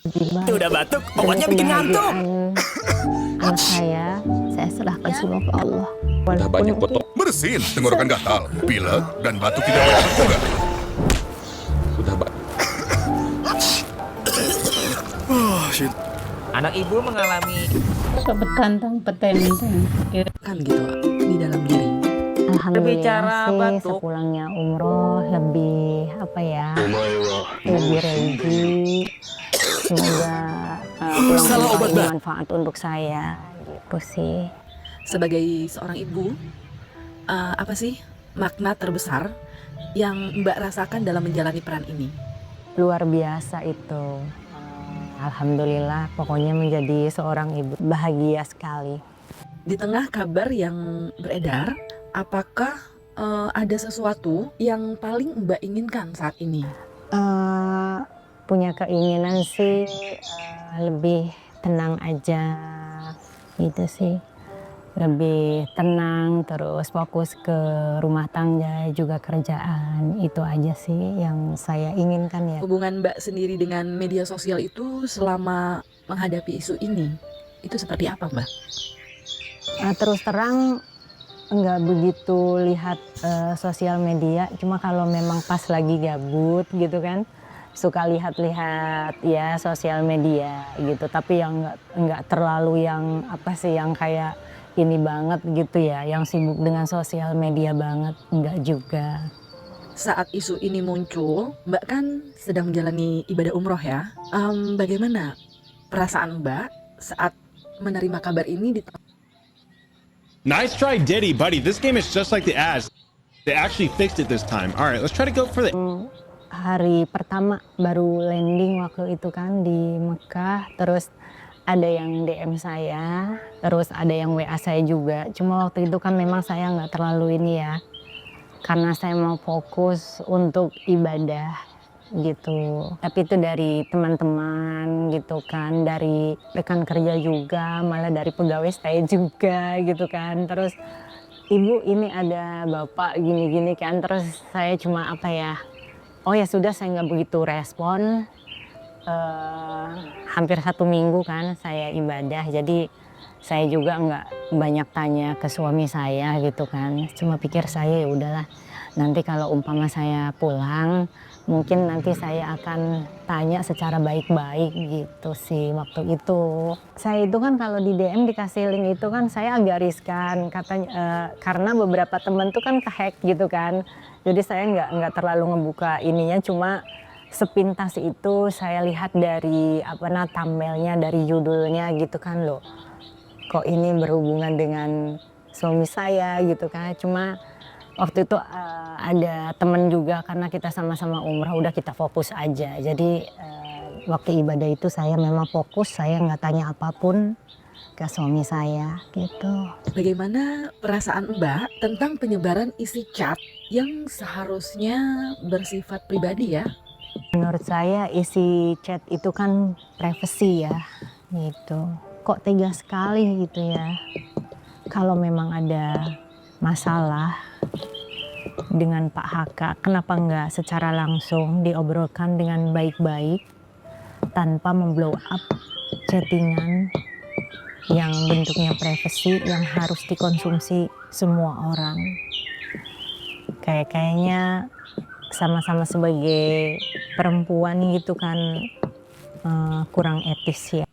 lebih baik. Udah batuk, Demi obatnya bikin ngantuk. kebahagiaan anak saya serahkan semua ke Allah. Udah banyak Walaupun foto. Bersin, tenggorokan gatal, pilek, dan batuk tidak berhasil juga. Udah banyak. Anak ibu mengalami Petantang petenteng Kan gitu di dalam diri. Alhamdulillah Berbicara sih batuk. sepulangnya umroh lebih apa ya, lebih regi. Semoga pulang Salah obat, Mbak. bermanfaat untuk saya gitu sih. Sebagai seorang ibu, apa sih makna terbesar yang Mbak rasakan dalam menjalani peran ini? Luar biasa itu. Alhamdulillah pokoknya menjadi seorang ibu bahagia sekali. Di tengah kabar yang beredar, apakah ada sesuatu yang paling Mbak inginkan saat ini? Punya keinginan sih lebih tenang aja gitu sih, lebih tenang terus fokus ke rumah tangga juga kerjaan, itu aja sih yang saya inginkan ya. Hubungan Mbak sendiri dengan media sosial itu selama menghadapi isu ini, itu seperti apa Mbak? Terus terang nggak begitu lihat sosial media, cuma kalau memang pas lagi gabut gitu kan suka lihat-lihat ya sosial media gitu, tapi yang nggak terlalu yang apa sih yang kayak ini banget gitu ya, yang sibuk dengan sosial media banget, enggak juga. Saat isu ini muncul, Mbak kan sedang menjalani ibadah umroh ya. Bagaimana perasaan Mbak saat menerima kabar ini di Nice try, Diddy, buddy. This game is just like the ads. They actually fixed it this time. All right, let's try to go for the... Hari pertama baru landing waktu itu kan di Mekah, terus ada yang DM saya, terus ada yang WA saya juga. Cuma waktu itu kan memang saya nggak terlalu ini ya, karena saya mau fokus untuk ibadah gitu. Tapi itu dari teman-teman gitu kan, dari rekan kerja juga, malah dari pegawai saya juga gitu kan. Terus ibu ini ada bapak gini-gini kan, terus saya cuma apa ya, oh ya sudah, saya nggak begitu respon. Hampir 1 minggu kan saya ibadah, jadi saya juga nggak banyak tanya ke suami saya gitu kan. Cuma pikir saya ya udahlah, nanti kalau umpama saya pulang mungkin nanti saya akan tanya secara baik-baik gitu sih waktu itu. Saya itu kan kalau di DM dikasih link itu kan saya agak riskan katanya, karena beberapa temen tuh kan kehack gitu kan. Jadi saya nggak terlalu ngebuka ininya, cuma sepintas itu saya lihat dari thumbnailnya, dari judulnya gitu kan, loh kok ini berhubungan dengan suami saya gitu kan. Cuma waktu itu ada temen juga, karena kita sama-sama umrah, udah kita fokus aja. Jadi waktu ibadah itu saya memang fokus, saya nggak tanya apapun ke suami saya gitu. Bagaimana perasaan Mbak tentang penyebaran isi chat yang seharusnya bersifat pribadi ya? Menurut saya isi chat itu kan privasi ya gitu. Kok tega sekali gitu ya. Kalau memang ada masalah dengan Pak HK, kenapa nggak secara langsung diobrolkan dengan baik-baik tanpa memblow up chattingan yang bentuknya privasi yang harus dikonsumsi semua orang. Kayaknya sama-sama sebagai perempuan gitu kan kurang etis ya.